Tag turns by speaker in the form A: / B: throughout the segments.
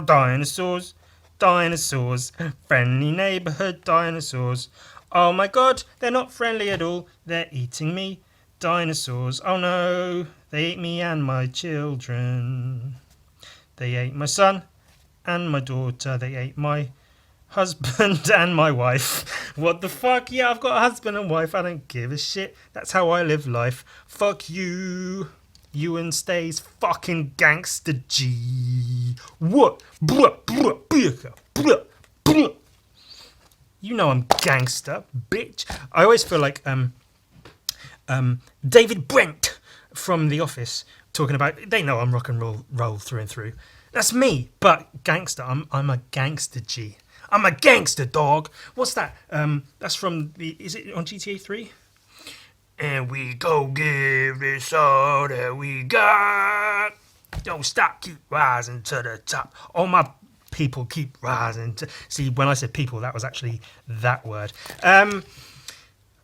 A: dinosaurs, dinosaurs, friendly neighborhood dinosaurs. Oh my god, they're not friendly at all, they're eating me. Dinosaurs, oh no, they ate me and my children. They ate my son and my daughter, they ate my husband and my wife. What the fuck? Yeah, I've got a husband and wife, I don't give a shit. That's how I live life. Fuck you. Ewan stays fucking gangster G. What? Blah, blah, blah, blah, blah. You know I'm gangster, bitch. I always feel like David Brent from The Office talking about. They know I'm rock and roll through and through. That's me, but gangster. I'm a gangster G. I'm a gangster dog. What's that? That's from the. Is it on GTA 3? And we go give this all that we got. Don't stop, keep rising to the top. All my people keep rising to. See, when I said people, that was actually that word. I'm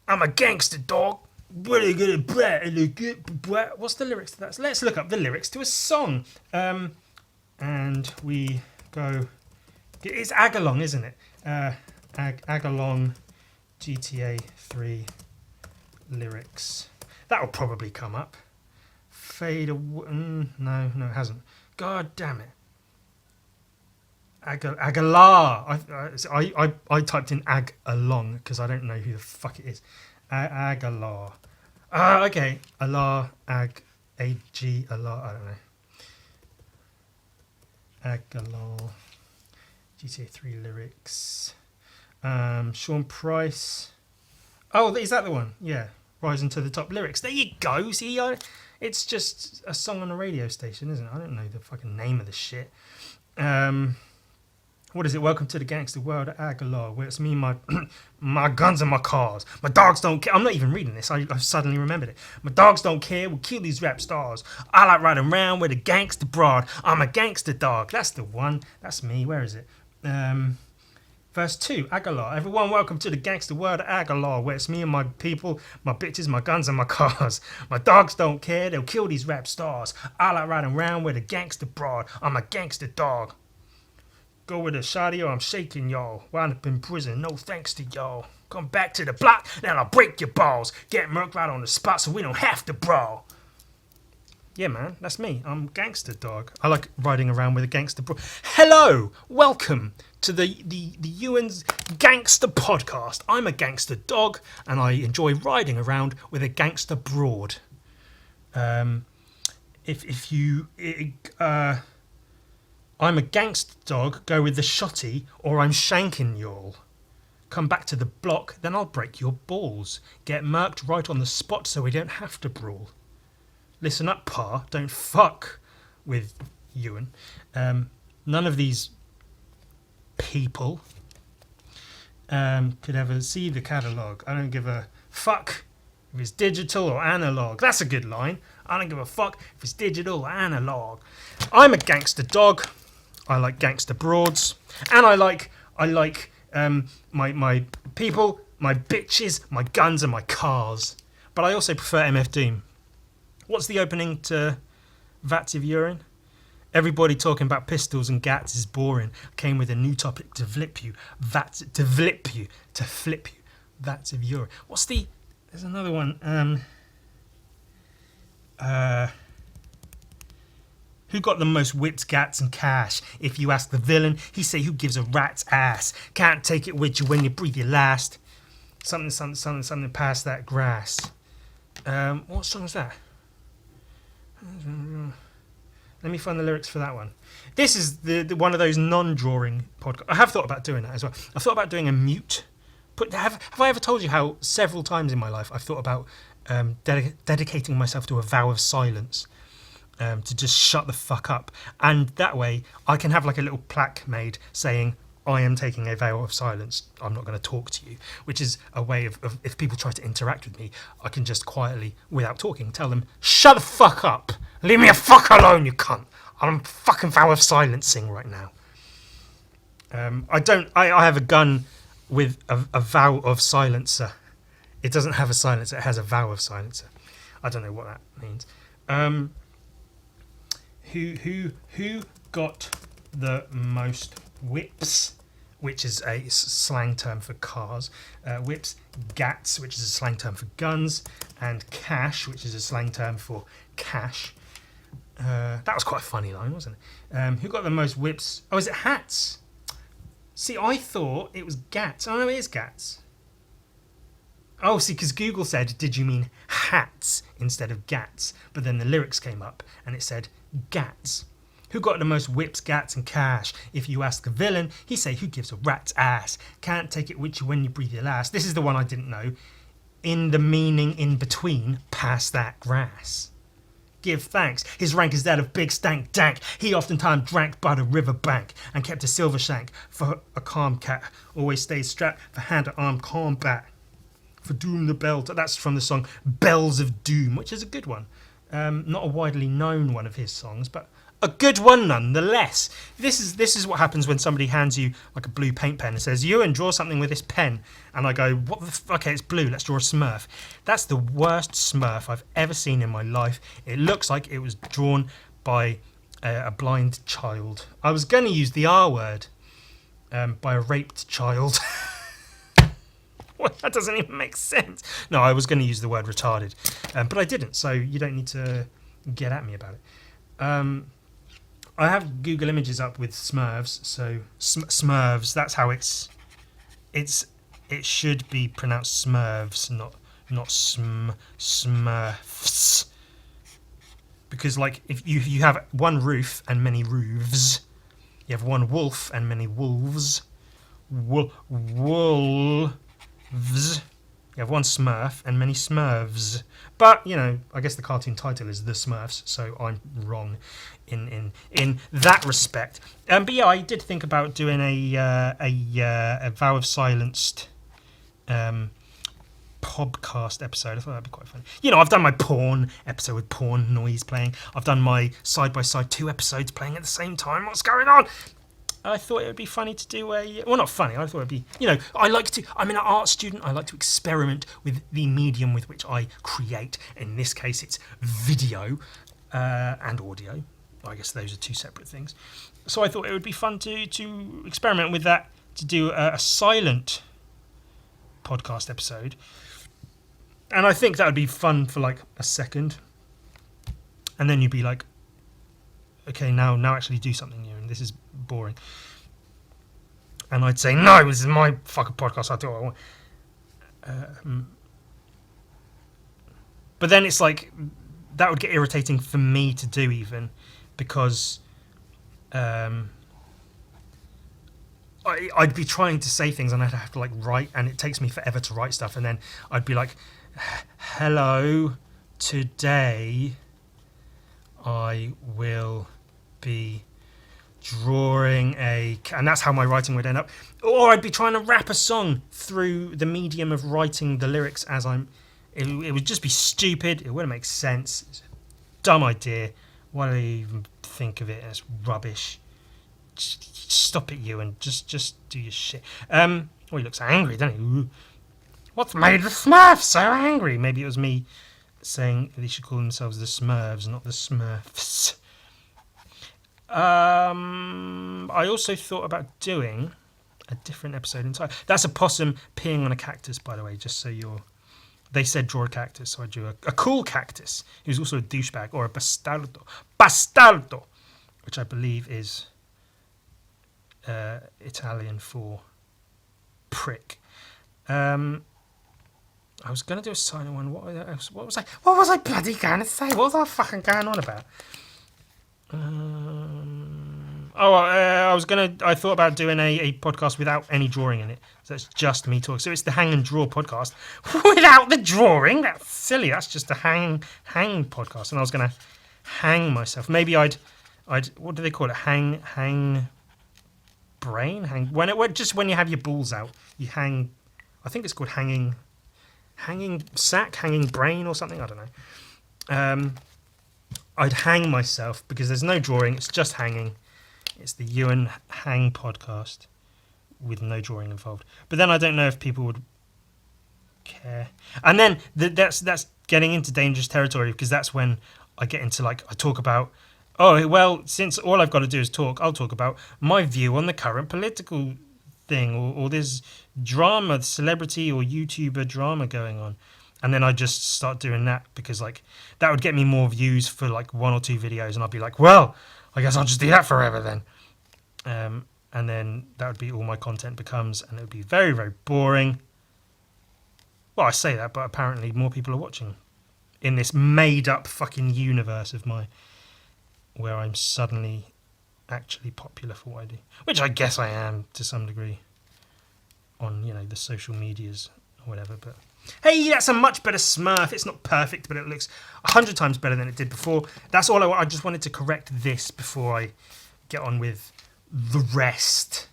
A: a gangster dog. Really good at brat. What's the lyrics to that? Let's look up the lyrics to a song. And we go. It's Agalong, isn't it? Agalong GTA 3 lyrics. That'll probably come up. Fade away. No, it hasn't. God damn it. Agalar. I typed in Agalong because I don't know who the fuck it is. Agalar. Okay. Allah, A-G, Allah, I don't know. Agalar. GTA 3 lyrics. Sean Price. Oh, is that the one? Yeah. Rising to the Top lyrics. There you go. See, it's just a song on a radio station, isn't it? I don't know the fucking name of the shit. What is it? Welcome to the gangster world of Aguilar, where it's me, my my guns and my cars. My dogs don't care. I'm not even reading this. I've suddenly remembered it. My dogs don't care. We'll kill these rap stars. I like riding around with a gangster broad. I'm a gangster dog. That's the one. That's me. Where is it? Verse 2, Aguilar. Everyone, welcome to the gangster world of Aguilar, where it's me and my people, my bitches, my guns and my cars. My dogs don't care. They'll kill these rap stars. I like riding around with a gangster broad. I'm a gangster dog. Go with a shotty or I'm shaking y'all. Wound up in prison, no thanks to y'all. Come back to the block, then I'll break your balls. Get murked right on the spot so we don't have to brawl. Yeah, man, that's me. I'm gangster dog. I like riding around with a gangster bro. Hello, welcome to the Ewan's Gangster Podcast. I'm a gangster dog, and I enjoy riding around with a gangster broad. I'm a gangster dog, go with the shotty, or I'm shanking y'all. Come back to the block, then I'll break your balls. Get murked right on the spot so we don't have to brawl. Listen up, Pa, don't fuck with Ewan. None of these people could ever see the catalogue. I don't give a fuck if it's digital or analog. That's a good line. I don't give a fuck if it's digital or analog. I'm a gangster dog. I like gangster broads, and I like my people, my bitches, my guns, and my cars. But I also prefer MF Doom. What's the opening to Vats of Urine? Everybody talking about pistols and gats is boring. Came with a new topic to flip you. Vats to flip you. To flip you. Vats of Urine. What's the... There's another one. Who got the most whips, gats, and cash? If you ask the villain, he say who gives a rat's ass. Can't take it with you when you breathe your last. Something past that grass. What song is that? Let me find the lyrics for that one. This is the one of those non-drawing podcasts. I have thought about doing that as well. I thought about doing a mute. Have I ever told you how several times in my life I've thought about dedicating myself to a vow of silence? To just shut the fuck up, and that way I can have like a little plaque made saying I am taking a vow of silence, I'm not going to talk to you, which is a way of if people try to interact with me, I can just quietly, without talking, tell them, shut the fuck up, leave me a fuck alone, you cunt, I'm fucking vow of silencing right now. I have a gun with a vow of silencer. It doesn't have a silencer, it has a vow of silencer. I don't know what that means. Who got the most whips, which is a slang term for cars, whips, gats, which is a slang term for guns, and cash, which is a slang term for cash. That was quite a funny line, wasn't it? Who got the most whips? Oh, is it hats? See, I thought it was gats. Oh, no, it is gats. Oh, see, because Google said, did you mean hats instead of gats? But then the lyrics came up and it said gats. Who got the most whips, gats, and cash? If you ask a villain, he say, who gives a rat's ass? Can't take it with you when you breathe your last. This is the one I didn't know. In the meaning in between, past that grass. Give thanks. His rank is that of Big Stank Dank. He oftentimes drank by the river bank and kept a silver shank for a calm cat. Always stays strapped for hand-to-arm combat. For Doom the Bell. That's from the song Bells of Doom, which is a good one. Not a widely known one of his songs, but a good one nonetheless. This is what happens when somebody hands you like a blue paint pen and says, "Ewan, draw something with this pen." And I go, "What the okay, it's blue, let's draw a Smurf." That's the worst Smurf I've ever seen in my life. It looks like it was drawn by a blind child. I was going to use the R word, by a raped child. Well, that doesn't even make sense. No, I was going to use the word retarded, but I didn't, so you don't need to get at me about it. I have Google Images up with Smurfs, so Smurfs. That's how it should be pronounced Smurfs, not Smurfs. Because like if you have one roof and many roofs, you have one wolf and many wolves. Wolves. You have one Smurf and many Smurfs. But, you know, I guess the cartoon title is The Smurfs, so I'm wrong in that respect. But yeah, I did think about doing a Vow of Silenced podcast episode. I thought that'd be quite funny. You know, I've done my porn episode with porn noise playing. I've done my side-by-side 2 episodes playing at the same time. What's going on? I thought it would be funny to do well, not funny, I thought it would be, you know, I'm an art student, I like to experiment with the medium with which I create. In this case, it's video and audio. I guess those are 2 separate things. So I thought it would be fun to experiment with that, to do a silent podcast episode. And I think that would be fun for like a second. And then you'd be like, okay, now actually do something new, and this is boring. And I'd say, no, this is my fucking podcast, I'll do what I want. But then it's like, that would get irritating for me to do even, because I'd be trying to say things and I'd have to like write, and it takes me forever to write stuff, and then I'd be like, hello, today I will be drawing and that's how my writing would end up. Or I'd be trying to rap a song through the medium of writing the lyrics as it would just be stupid. It wouldn't make sense. It's a dumb idea. Why do I even think of it? It's rubbish. Just stop it, you, and just do your shit. Oh, he looks angry, doesn't he? Ooh. What's made the Smurfs so angry? Maybe it was me saying they should call themselves the Smurfs, not the Smurfs. I also thought about doing a different episode entirely. That's a possum peeing on a cactus, by the way, just so you're... They said draw a cactus, so I drew a cool cactus, who's also a douchebag, or a bastardo. Bastardo! Which I believe is Italian for prick. I was going to do a silent one. What was I bloody going to say? What was I fucking going on about? I thought about doing a podcast without any drawing in it. So it's just me talking. So it's the Hang and Draw podcast without the drawing. That's silly. That's just a hang podcast. And I was going to hang myself. Maybe I'd what do they call it? Hang brain? Just when you have your balls out, you hang. I think it's called hanging sack, hanging brain or something. I don't know. I'd hang myself because there's no drawing. It's just hanging. It's the Ewan Hang podcast with no drawing involved. But then I don't know if people would care. And then that's getting into dangerous territory, because that's when I get into, like, I talk about Oh, well, since all I've got to do is talk, I'll talk about my view on the current political thing or this drama, celebrity or YouTuber drama going on. And then I just start doing that because, like, that would get me more views for, like, 1 or 2 videos. And I'd be like, well, I guess I'll just do that forever then. And then that would be all my content becomes. And it would be very, very boring. Well, I say that, but apparently more people are watching in this made-up fucking universe of mine, where I'm suddenly actually popular for what I do, which I guess I am to some degree on, you know, the social medias or whatever. But hey, that's a much better Smurf. It's not perfect, but it looks 100 times better than it did before. That's all I just wanted to correct this before I get on with the rest.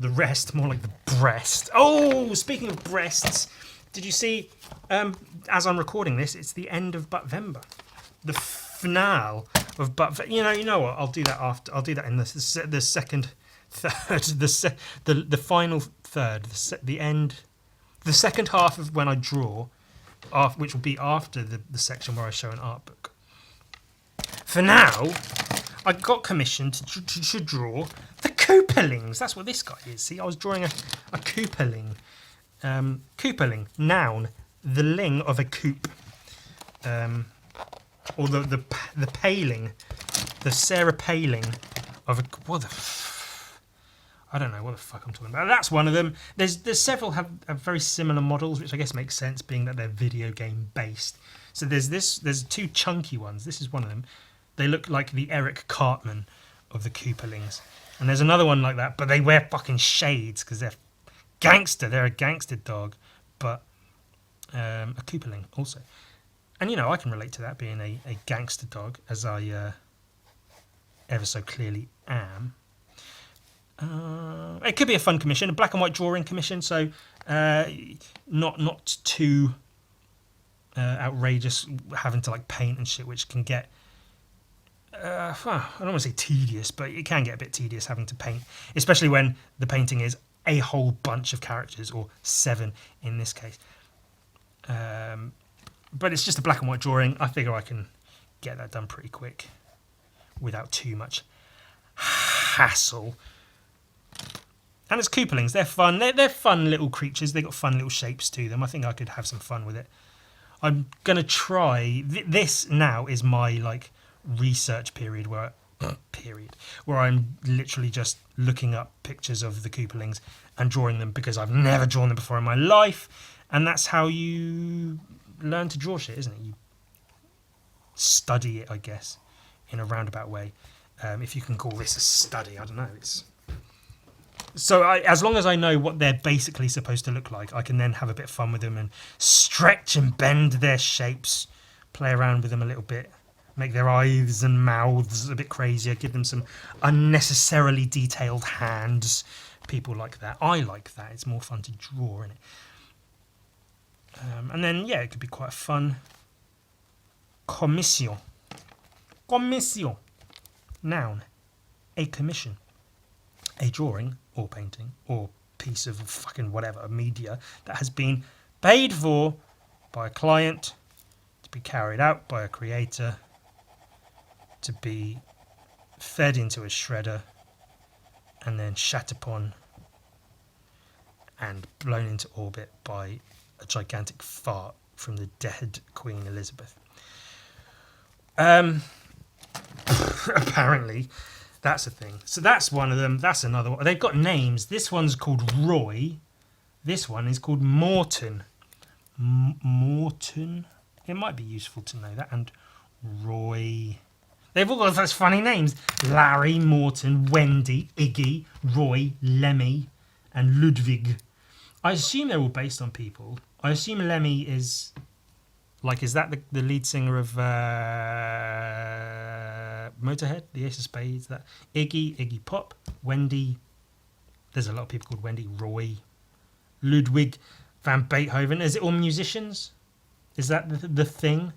A: The rest, more like the breast. Oh, speaking of breasts, did you see, as I'm recording this, it's the end of Butvember. The finale of you know what? I'll do that after. I'll do that in the second, third, the final third, the end, the second half of when I draw, which will be after the section where I show an art book. For now, I got commissioned to draw the Koopalings. That's what this guy is. See, I was drawing a Koopaling. Koopaling, noun, the ling of a coop. Or the paling, the Sarah Paling of a I don't know what the fuck I'm talking about. That's one of them. There's several have very similar models, which I guess makes sense, being that they're video game based. So there's 2 chunky ones. This is one of them. They look like the Eric Cartman of the Koopalings, and there's another one like that, but they wear fucking shades because they're gangster. They're a gangster dog, but a Koopaling also. And, you know, I can relate to that, being a gangster dog, as I ever so clearly am. It could be a fun commission, a black and white drawing commission, so not too outrageous, having to, like, paint and shit, which can get... I don't want to say tedious, but it can get a bit tedious having to paint, especially when the painting is a whole bunch of characters, or 7 in this case. But it's just a black and white drawing. I figure I can get that done pretty quick without too much hassle. And it's Koopalings. They're fun. They're fun little creatures. They've got fun little shapes to them. I think I could have some fun with it. I'm going to try... This now is my, like, research period where I'm literally just looking up pictures of the Koopalings and drawing them, because I've never drawn them before in my life. And that's how you learn to draw shit, isn't it? You study it, I guess, in a roundabout way. If you can call this a study, I don't know. So as long as I know what they're basically supposed to look like, I can then have a bit of fun with them and stretch and bend their shapes, play around with them a little bit, make their eyes and mouths a bit crazier, give them some unnecessarily detailed hands. People like that. I like that. It's more fun to draw, isn't it? And then, yeah, it could be quite a fun commission. Commission. Noun. A commission. A drawing or painting or piece of fucking whatever media that has been paid for by a client, to be carried out by a creator, to be fed into a shredder and then shat upon and blown into orbit by a gigantic fart from the dead Queen Elizabeth. Apparently, that's a thing. So that's one of them. That's another one. They've got names. This one's called Roy. This one is called Morton. Morton. It might be useful to know that. And Roy. They've all got those funny names. Larry, Morton, Wendy, Iggy, Roy, Lemmy, and Ludwig. I assume they're all based on people. I assume Lemmy is... Like, is that the lead singer of Motorhead, the Ace of Spades? That Iggy Pop, Wendy. There's a lot of people called Wendy. Roy, Ludwig van Beethoven. Is it all musicians? Is that the thing?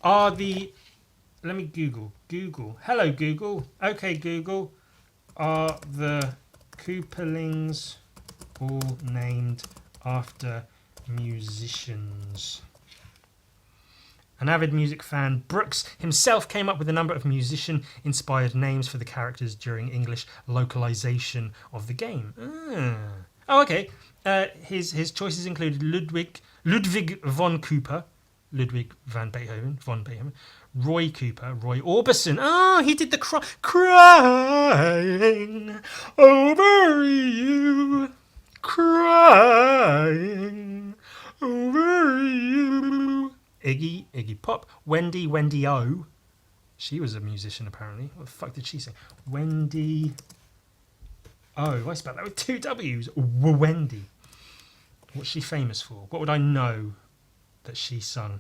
A: Let me Google. Hello, Google. Okay, Google. Are the Koopalings all named after musicians? An avid music fan, Brooks himself came up with a number of musician-inspired names for the characters during English localization of the game. Oh, okay. His choices included Ludwig von Cooper, Ludwig van Beethoven, Roy Cooper, Roy Orbison. Oh, he did the crying over you, crying over you. Iggy Pop, Wendy O. She was a musician apparently. What the fuck did she say? Wendy O. I spelled that with 2 W's. Wendy. What's she famous for? What would I know that she sung?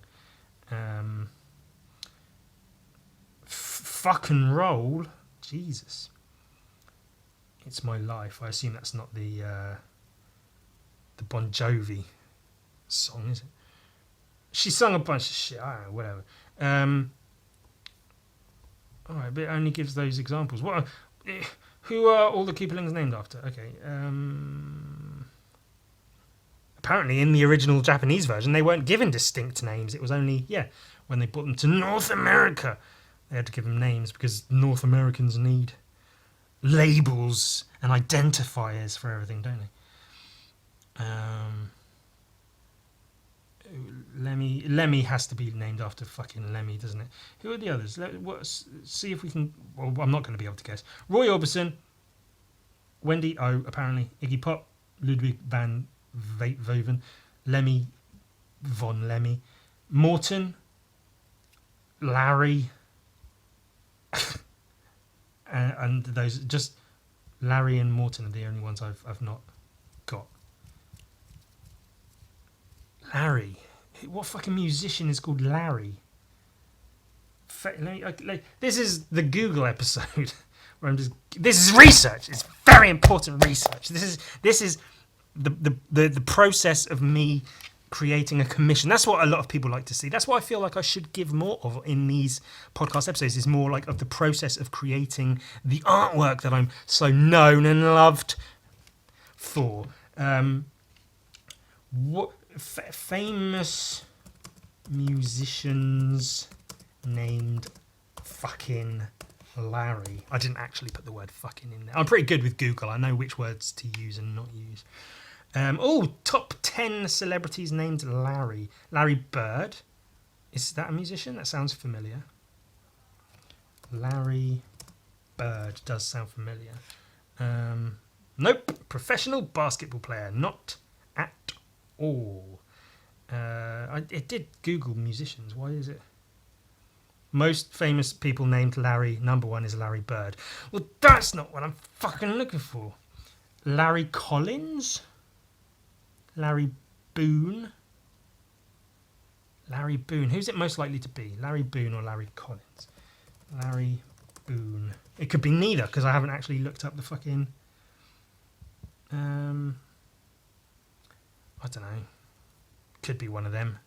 A: Fucking roll. Jesus. It's My Life. I assume that's not the Bon Jovi song, is it? She sung a bunch of shit. I don't know, whatever. Alright, but it only gives those examples. Who are all the Koopalings named after? Okay. Apparently, in the original Japanese version, they weren't given distinct names. It was only, when they brought them to North America, they had to give them names because North Americans need labels and identifiers for everything, don't they? Lemmy has to be named after fucking Lemmy, doesn't it? Who are the others? See if we can. Well, I'm not going to be able to guess. Roy Orbison, Wendy O, apparently, Iggy Pop, Ludwig van Beethoven, Lemmy von Lemmy, Morton, Larry, and those just Larry and Morton are the only ones I've not got. Larry. What fucking musician is called Larry? This is the Google episode where this is research. It's very important research. This is the process of me creating a commission. That's what a lot of people like to see. That's what I feel like I should give more of in these podcast episodes, is more like of the process of creating the artwork that I'm so known and loved for. Famous musicians named fucking Larry. I didn't actually put the word fucking in there. I'm pretty good with Google. I know which words to use and not use. Top 10 celebrities named Larry. Larry Bird. Is that a musician? That sounds familiar. Larry Bird does sound familiar. Nope. Professional basketball player. Not at all. It did Google musicians. Why is it? Most famous people named Larry. Number 1 is Larry Bird. Well, that's not what I'm fucking looking for. Larry Collins? Larry Boone? Larry Boone. Who's it most likely to be? Larry Boone or Larry Collins? Larry Boone. It could be neither, because I haven't actually looked up the fucking... I don't know. Could be one of them.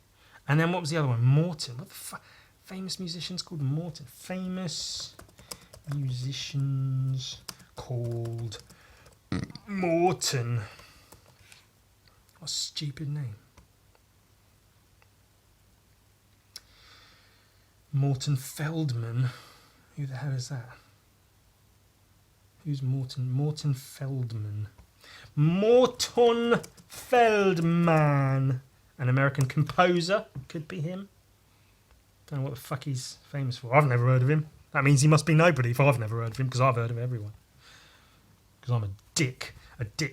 A: And then what was the other one? Morton. What the fuck? Famous musicians called Morton. Famous musicians called Morton. What a stupid name. Morton Feldman. Who the hell is that? Who's Morton? Morton Feldman. Morton Feldman. An American composer. Could be him. Don't know what the fuck he's famous for. I've never heard of him. That means he must be nobody if I've never heard of him, because I've heard of everyone. Because I'm a dick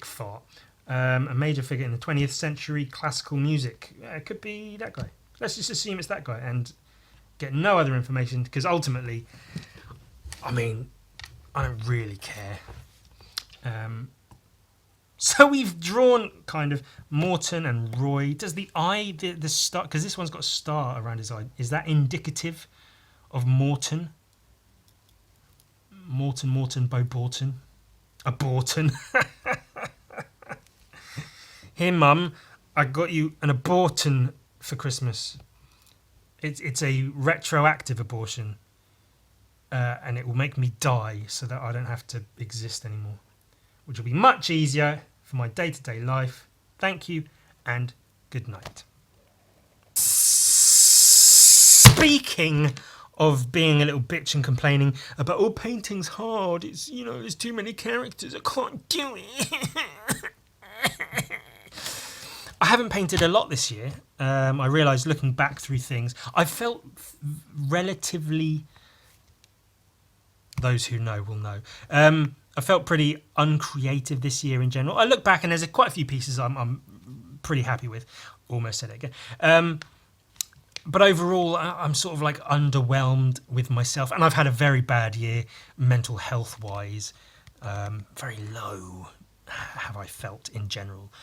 A: fart. A major figure in the 20th century classical music. It could be that guy. Let's just assume it's that guy and get no other information, because ultimately, I mean, I don't really care. So we've drawn kind of Morton and Roy. Does the eye, the star, because this one's got a star around his eye, is that indicative of Morton? Morton, Bo Borton. Aborton. Here, Mum, I got you an abortion for Christmas. It's a retroactive abortion. And it will make me die so that I don't have to exist anymore. Which will be much easier for my day-to-day life. Thank you and good night. speaking of being a little bitch and complaining about, oh, painting's hard, it's, you know, there's too many characters, I can't do it. I haven't painted a lot this year. I realised looking back through things, I felt relatively, those who know will know, I felt pretty uncreative this year in general. I look back and there's quite a few pieces I'm pretty happy with. Almost said it again. But overall, I'm sort of like underwhelmed with myself. And I've had a very bad year, mental health wise. Very low have I felt in general.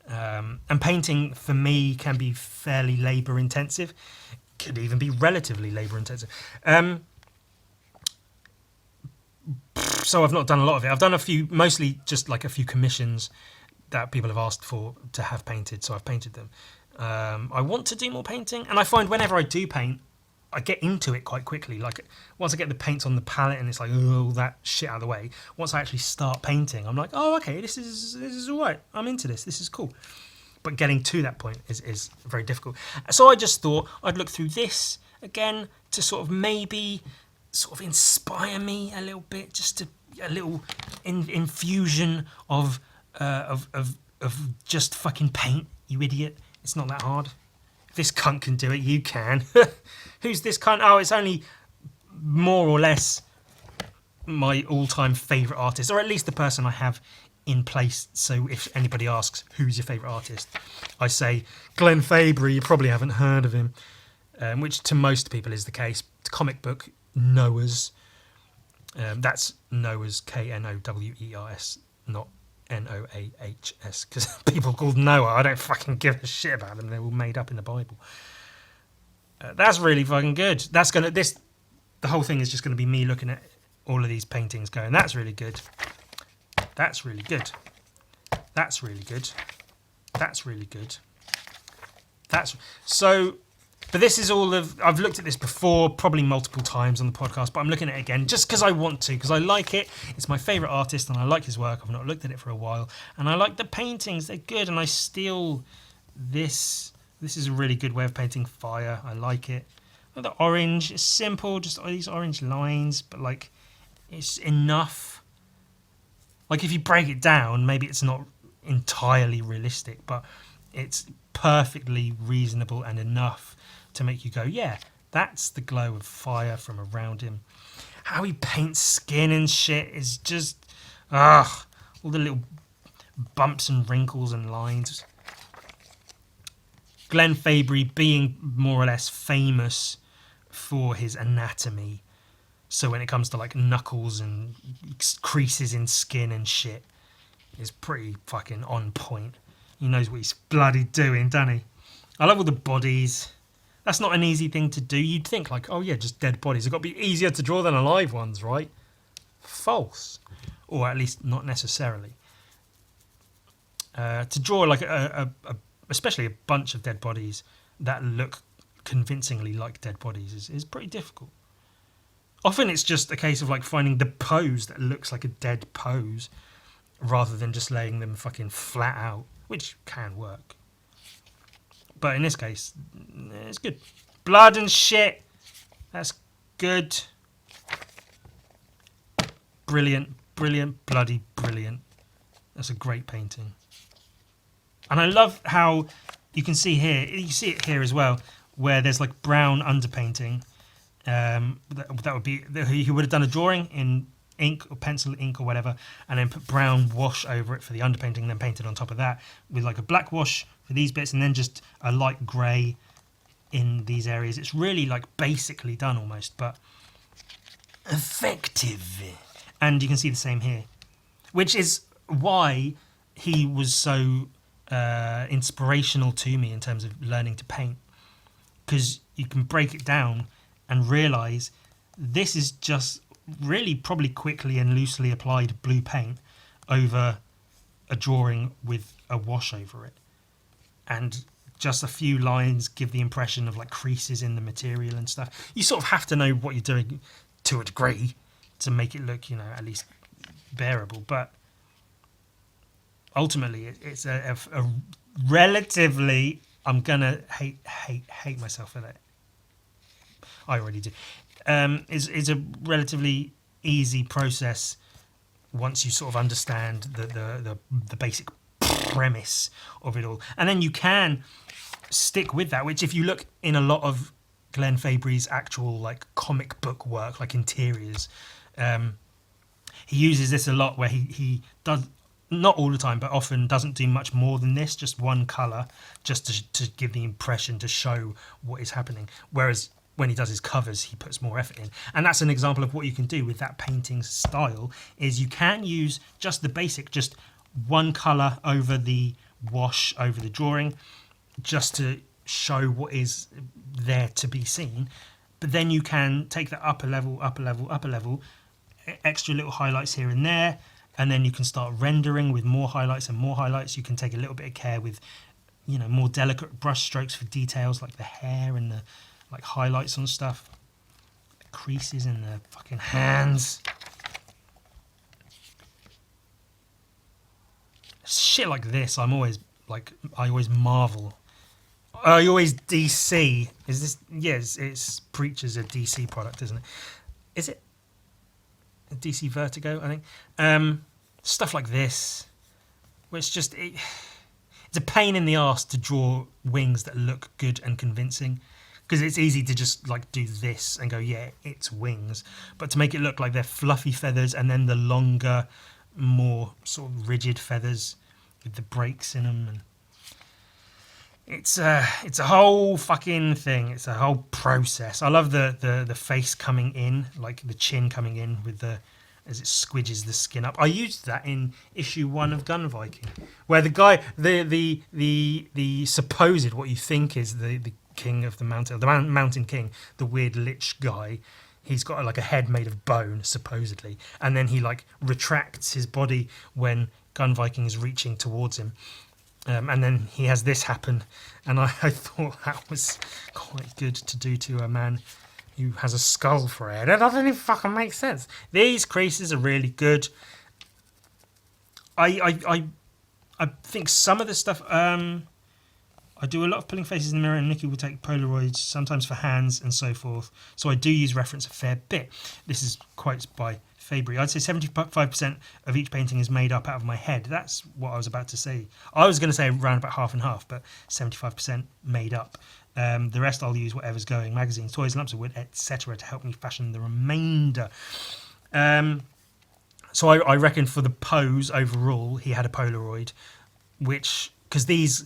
A: And painting for me can be fairly labour intensive. Could even be relatively labour intensive. So I've not done a lot of it. I've done a few, mostly just like a few commissions that people have asked for to have painted. So I've painted them. I want to do more painting, and I find whenever I do paint, I get into it quite quickly. Like once I get the paints on the palette and it's like, oh, that shit out of the way. Once I actually start painting, I'm like, oh, okay, this is all right. I'm into this. This is cool. But getting to that point is very difficult. So I just thought I'd look through this again to sort of maybe sort of inspire me a little bit, just a little infusion of just fucking paint, you idiot. It's not that hard. If this cunt can do it, you can. Who's this cunt? Oh, it's only more or less my all-time favourite artist, or at least the person I have in place. So if anybody asks, who's your favourite artist? I say Glenn Fabry. You probably haven't heard of him, which to most people is the case. It's a comic book, Noah's. That's Noah's, Knowers, not Noahs, because people called Noah, I don't fucking give a shit about them. They're all made up in the Bible. That's really fucking good. The whole thing is just going to be me looking at all of these paintings going, that's really good. That's really good. That's really good. That's really good. But this is all I've looked at this before, probably multiple times on the podcast, but I'm looking at it again just because I want to, because I like it. It's my favourite artist and I like his work. I've not looked at it for a while. And I like the paintings. They're good. And I steal this. This is a really good way of painting fire. I like it. The orange is simple, just these orange lines, but like it's enough. Like if you break it down, maybe it's not entirely realistic, but it's perfectly reasonable and enough to make you go, yeah, that's the glow of fire from around him. How he paints skin and shit is just, all the little bumps and wrinkles and lines. Glenn Fabry being more or less famous for his anatomy. So when it comes to like knuckles and creases in skin and shit, is pretty fucking on point. He knows what he's bloody doing, doesn't he? I love all the bodies. That's not an easy thing to do. You'd think like, oh yeah, just dead bodies. They've got to be easier to draw than alive ones, right? False. Or at least not necessarily. To draw like especially a bunch of dead bodies that look convincingly like dead bodies is pretty difficult. Often it's just a case of like finding the pose that looks like a dead pose rather than just laying them fucking flat out, which can work. But in this case, it's good. Blood and shit. That's good. Brilliant, brilliant, bloody brilliant. That's a great painting. And I love how you can see here, you see it here as well, where there's like brown underpainting. That would be, he would have done a drawing in ink or pencil ink or whatever, and then put brown wash over it for the underpainting, and then painted on top of that with like a black wash for these bits, and then just a light grey in these areas. It's really like basically done almost, but effective. And you can see the same here, which is why he was so inspirational to me in terms of learning to paint, because you can break it down and realise this is just really probably quickly and loosely applied blue paint over a drawing with a wash over it, and just a few lines give the impression of like creases in the material and stuff. You sort of have to know what you're doing to a degree to make it look, at least bearable, but ultimately it's a relatively, I'm gonna hate myself for that, I already do. Is a relatively easy process once you sort of understand the basic premise of it all, and then you can stick with that. Which, if you look in a lot of Glenn Fabry's actual like comic book work, like interiors, he uses this a lot, where he does, not all the time, but often doesn't do much more than this, just one colour, just to give the impression, to show what is happening. Whereas when he does his covers, he puts more effort in. And that's an example of what you can do with that painting style, is you can use just the basic, just one colour over the wash, over the drawing, just to show what is there to be seen. But then you can take that up a level, extra little highlights here and there, and then you can start rendering with more highlights and more highlights. You can take a little bit of care with, you know, more delicate brush strokes for details like the hair and the like highlights on stuff, the creases in the fucking hands, shit like this. I'm always like, I always marvel. I always DC. Is this? Yes, it's Preacher's a DC product, isn't it? Is it a DC Vertigo? I think stuff like this, where it's just it's a pain in the arse to draw wings that look good and convincing, because it's easy to just like do this and go, yeah, it's wings, but to make it look like they're fluffy feathers, and then the longer, more sort of rigid feathers with the breaks in them, and it's a whole fucking thing. It's a whole process. I love the face coming in, like the chin coming in with the, as it squidges the skin up. I used that in issue 1 of Gun Viking, where the guy, the supposed, what you think is the king of the mountain, the mountain king, the weird lich guy, he's got like a head made of bone supposedly, and then he like retracts his body when Gun Viking is reaching towards him. And then he has this happen, and I thought that was quite good to do to a man who has a skull for a head. It doesn't even fucking make sense. These creases are really good. I think some of the stuff, I do a lot of pulling faces in the mirror, and Nikki will take Polaroids, sometimes for hands and so forth. So I do use reference a fair bit. This is quotes by Fabry. I'd say 75% of each painting is made up out of my head. That's what I was about to say. I was going to say around about half and half, but 75% made up. The rest I'll use whatever's going, magazines, toys, lumps of wood, etc., to help me fashion the remainder. So I reckon for the pose overall, he had a Polaroid, which, because these,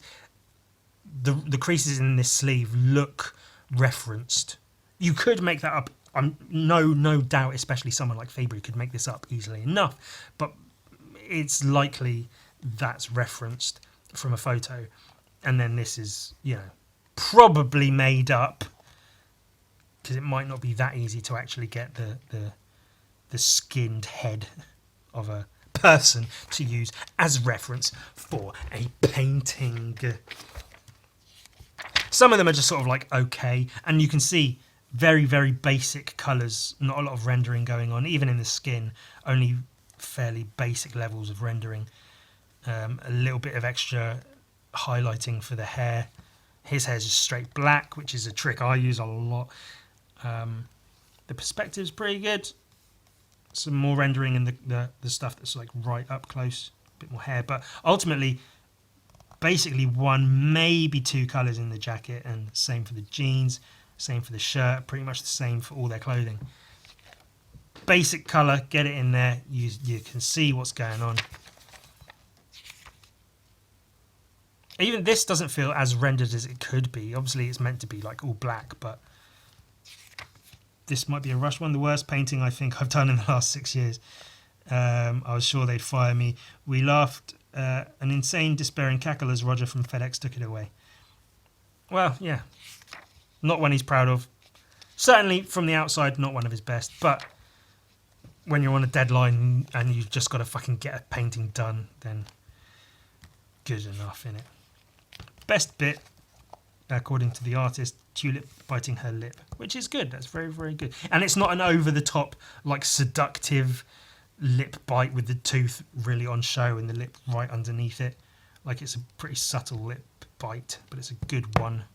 A: the creases in this sleeve look referenced. You could make that up. I'm no doubt, especially someone like Fabry could make this up easily enough, but it's likely that's referenced from a photo, and then this is, you know, probably made up, because it might not be that easy to actually get the skinned head of a person to use as reference for a painting. Some of them are just sort of like okay, and you can see very, very basic colours, not a lot of rendering going on, even in the skin, only fairly basic levels of rendering. A little bit of extra highlighting for the hair. His hair is just straight black, which is a trick I use a lot. The perspective's pretty good. Some more rendering in the stuff that's like right up close, a bit more hair, but ultimately, basically one, maybe two colours in the jacket, and same for the jeans. Same for the shirt, pretty much the same for all their clothing. Basic colour, get it in there, you can see what's going on. Even this doesn't feel as rendered as it could be. Obviously it's meant to be like all black, but this might be a rush one. The worst painting I think I've done in the last 6 years. I was sure they'd fire me. We laughed, an insane despairing cackle as Roger from FedEx took it away. Well, yeah. Not one he's proud of. Certainly from the outside, not one of his best. But when you're on a deadline and you've just got to fucking get a painting done, then good enough, innit? Best bit, according to the artist, Tulip biting her lip, which is good. That's very, very good. And it's not an over-the-top, like, seductive lip bite with the tooth really on show and the lip right underneath it. Like, it's a pretty subtle lip bite, but it's a good one.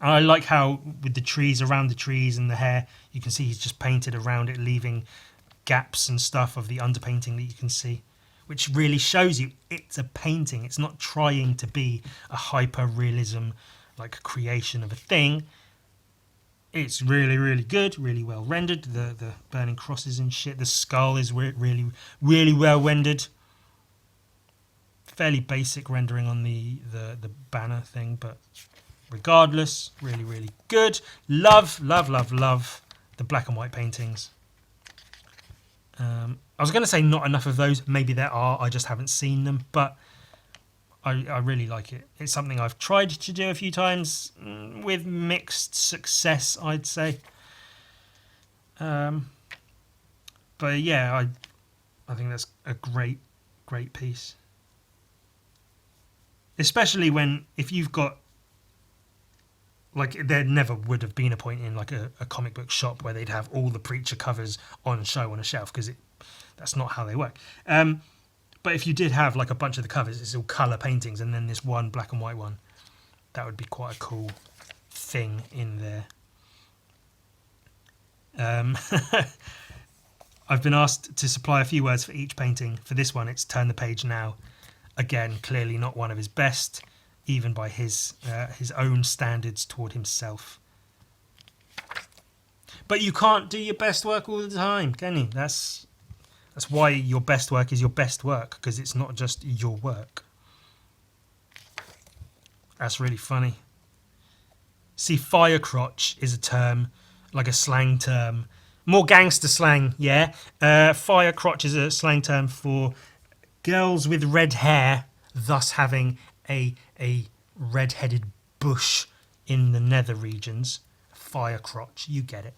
A: I like how with the trees, around the trees and the hair, you can see he's just painted around it, leaving gaps and stuff of the underpainting that you can see, which really shows you it's a painting. It's not trying to be a hyper realism like creation of a thing. It's really, really good, really well rendered. The burning crosses and shit. The skull is really, really well rendered. Fairly basic rendering on the banner thing, but regardless, really, really good. Love, love, love, love the black and white paintings. I was going to say not enough of those. Maybe there are. I just haven't seen them, but I really like it. It's something I've tried to do a few times with mixed success, I'd say. But yeah, I think that's a great piece. Especially if you've got, like, there never would have been a point in like a comic book shop where they'd have all the Preacher covers on show on a shelf, because that's not how they work. But if you did have like a bunch of the covers, it's all colour paintings, and then this one black and white one, that would be quite a cool thing in there. I've been asked to supply a few words for each painting. For this one, it's Turn the Page Now. Again, clearly not one of his best, even by his own standards toward himself. But you can't do your best work all the time, can you? That's why your best work is your best work, because it's not just your work. That's really funny. See, firecrotch is a term, like a slang term. More gangster slang, yeah. Firecrotch is a slang term for girls with red hair, thus having a red-headed bush in the nether regions. Firecrotch, you get it.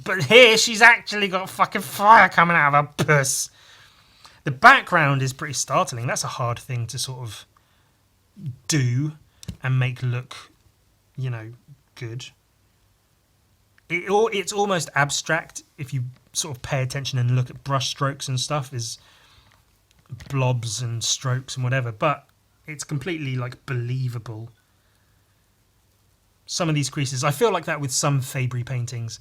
A: But here she's actually got fucking fire coming out of her puss. The background is pretty startling. That's a hard thing to sort of do and make look, good. It's almost abstract if you sort of pay attention and look at brush strokes and stuff, is blobs and strokes and whatever, but it's completely like believable. Some of these creases, I feel like that with some Fabry paintings.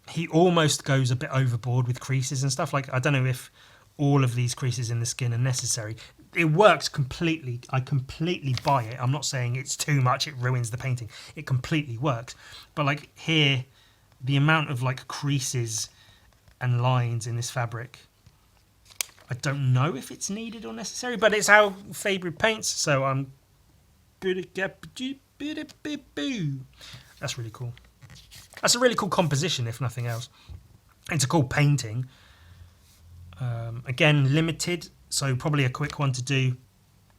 A: He almost goes a bit overboard with creases and stuff. Like, I don't know if all of these creases in the skin are necessary. It works completely. I completely buy it. I'm not saying it's too much, it ruins the painting. It completely works. But like here, the amount of like creases and lines in this fabric, I don't know if it's needed or necessary, but it's how Fabry paints, so I'm... That's really cool. That's a really cool composition, if nothing else. It's a cool painting. Again, limited, so probably a quick one to do.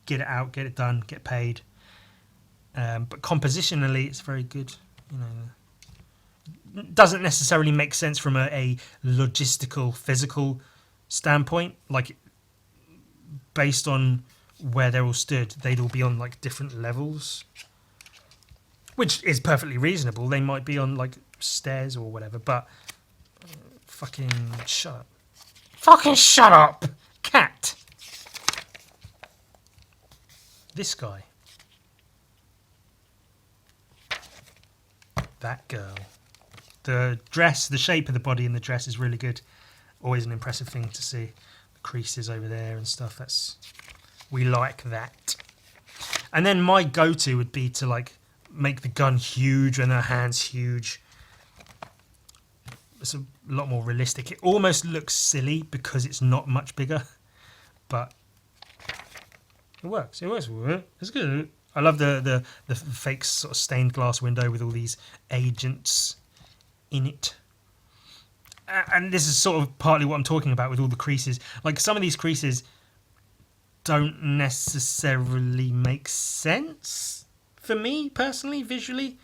A: Get it out, get it done, get paid. But compositionally, it's very good. Doesn't necessarily make sense from a logistical, physical standpoint. Like, based on where they're all stood, they'd all be on like different levels, which is perfectly reasonable. They might be on like stairs or whatever, but fucking shut up. Fucking shut up, cat. This guy. That girl. The dress, the shape of the body in the dress is really good. Always an impressive thing to see. The creases over there and stuff. We like that. And then my go-to would be to like make the gun huge and her hands huge. It's a lot more realistic. It almost looks silly because it's not much bigger, but it works. It works. It's good. I love the fake sort of stained glass window with all these agents in it. And this is sort of partly what I'm talking about with all the creases. Like, some of these creases don't necessarily make sense for me personally, visually.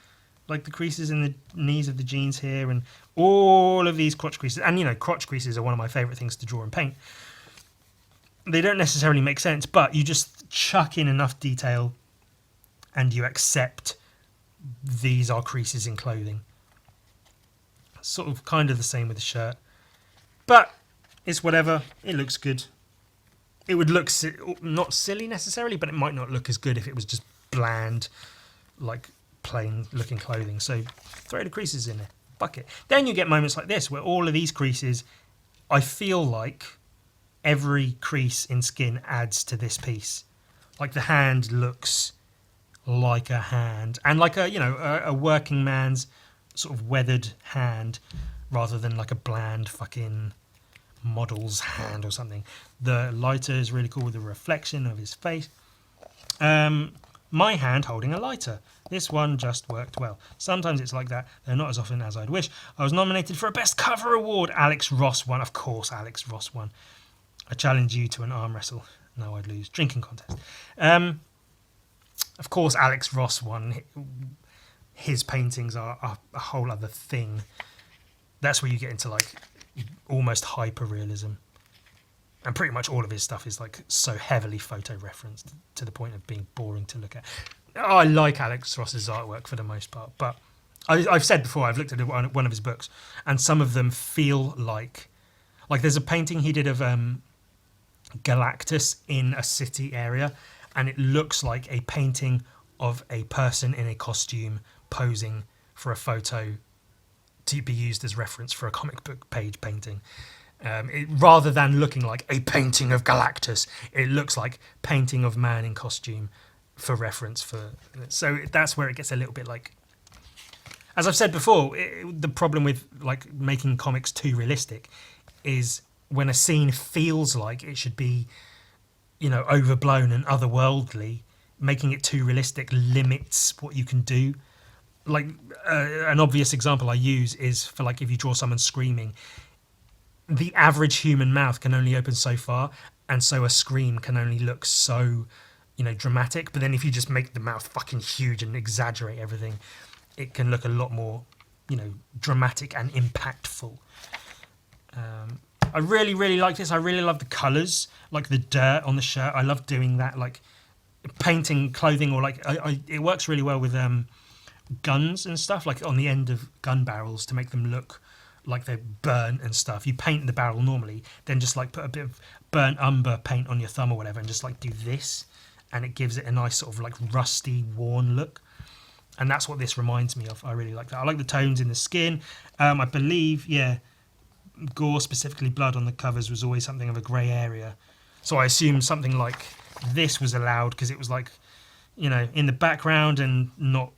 A: Like the creases in the knees of the jeans here and all of these crotch creases. And, crotch creases are one of my favourite things to draw and paint. They don't necessarily make sense, but you just chuck in enough detail and you accept these are creases in clothing. Sort of kind of the same with the shirt. But it's whatever. It looks good. It would look not silly necessarily, but it might not look as good if it was just bland, like plain looking clothing. So throw the creases in there. Fuck it. Then you get moments like this where all of these creases, I feel like every crease in skin adds to this piece. Like the hand looks like a hand, and like a working man's sort of weathered hand, rather than like a bland fucking model's hand or something. The lighter is really cool with the reflection of his face. My hand holding a lighter. This one just worked well. Sometimes it's like that, though not as often as I'd wish. I was nominated for a Best Cover Award. Alex Ross won. Of course, Alex Ross won. I challenge you to an arm wrestle. No, I'd lose. Drinking contest. Of course, Alex Ross won. His paintings are a whole other thing. That's where you get into like almost hyper-realism. And pretty much all of his stuff is like so heavily photo-referenced to the point of being boring to look at. I like Alex Ross's artwork for the most part, but I've said before, I've looked at one of his books, and some of them feel like there's a painting he did of Galactus in a city area, and it looks like a painting of a person in a costume posing for a photo to be used as reference for a comic book page painting. Rather than looking like a painting of Galactus, it looks like painting of man in costume for reference. So that's where it gets a little bit like, as I've said before, the problem with like making comics too realistic is when a scene feels like it should be, overblown and otherworldly, making it too realistic limits what you can do. Like an obvious example I use is for like if you draw someone screaming, the average human mouth can only open so far, and so a scream can only look so, dramatic. But then if you just make the mouth fucking huge and exaggerate everything, it can look a lot more, dramatic and impactful. I really, really like this. I really love the colours, like the dirt on the shirt. I love doing that, like painting clothing, or like it works really well with guns and stuff, like on the end of gun barrels to make them look like they're burnt and stuff. You paint the barrel normally, then just like put a bit of burnt umber paint on your thumb or whatever, and just like do this, and it gives it a nice sort of like rusty, worn look. And that's what this reminds me of. I really like that. I like the tones in the skin. I believe, gore, specifically blood on the covers, was always something of a grey area. So I assume something like this was allowed because it was like, in the background and not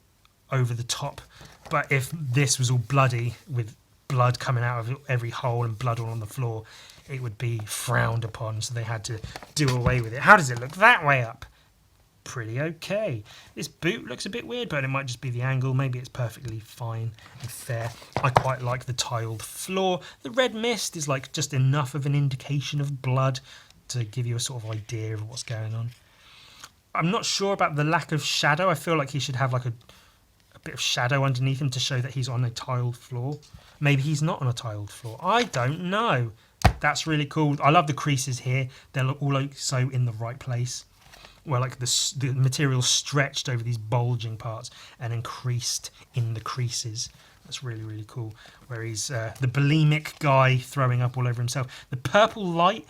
A: over the top. But if this was all bloody with blood coming out of every hole and blood all on the floor, it would be frowned upon, so they had to do away with it. How does it look that way up? Pretty okay. This boot looks a bit weird, but it might just be the angle. Maybe it's perfectly fine and fair. I quite like the tiled floor. The red mist is like just enough of an indication of blood to give you a sort of idea of what's going on. I'm not sure about the lack of shadow. I feel like he should have like a bit of shadow underneath him to show that he's on a tiled floor. Maybe he's not on a tiled floor. I don't know. That's really cool. I love the creases here. They're all also in the right place, where like the material stretched over these bulging parts and then creased in the creases. That's really, really cool. Where he's the bulimic guy throwing up all over himself. The purple light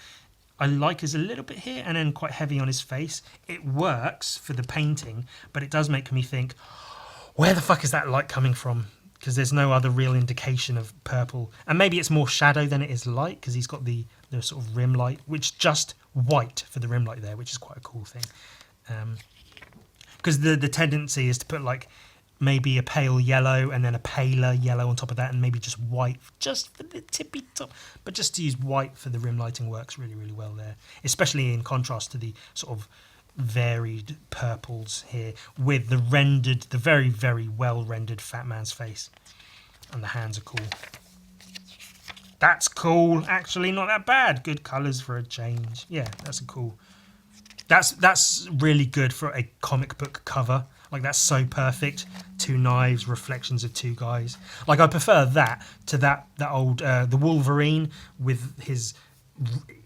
A: I like is a little bit here and then quite heavy on his face. It works for the painting, but it does make me think, where the fuck is that light coming from? Because there's no other real indication of purple. And maybe it's more shadow than it is light, because he's got the sort of rim light, which just white for the rim light there, which is quite a cool thing. Because the tendency is to put like maybe a pale yellow and then a paler yellow on top of that, and maybe just white just for the tippy top. But just to use white for the rim lighting works really, really well there, especially in contrast to the sort of varied purples here with the very, very well rendered fat man's face. And the hands are cool. That's cool. Actually, not that bad. Good colours for a change. Yeah, that's a cool. That's really good for a comic book cover. Like, that's so perfect. Two knives, reflections of two guys. Like, I prefer that to that old the Wolverine with his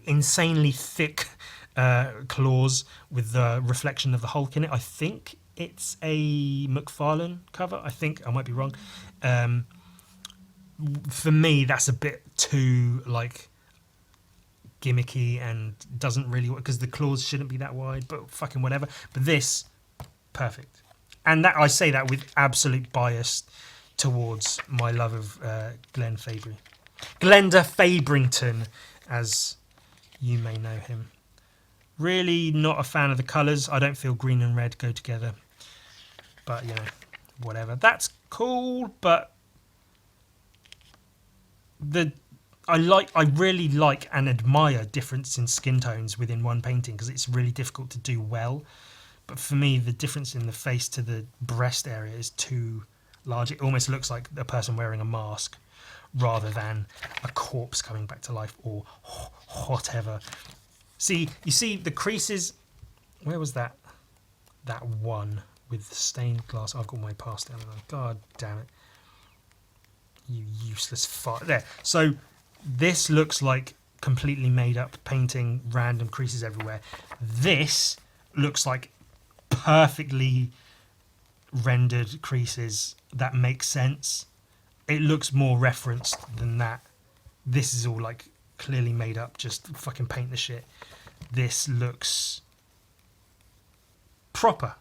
A: insanely thick claws with the reflection of the Hulk in it. I think it's a McFarlane cover. I think I might be wrong. For me, that's a bit too like gimmicky and doesn't really work, because the claws shouldn't be that wide. But fucking whatever. But this, perfect, And that I say that with absolute bias towards my love of Glenda Fabrington, as you may know him. Really not a fan of the colours. I don't feel green and red go together. But, you know, whatever. That's cool, but I really like and admire difference in skin tones within one painting because it's really difficult to do well. But for me, the difference in the face to the breast area is too large. It almost looks like a person wearing a mask rather than a corpse coming back to life or whatever. See, you see the creases. Where was that? That one with the stained glass. I've got my past down. God damn it. You useless fart. There. So this looks like completely made up painting, random creases everywhere. This looks like perfectly rendered creases that make sense. It looks more referenced than that. This is all like clearly made up, just fucking paint the shit. This looks proper,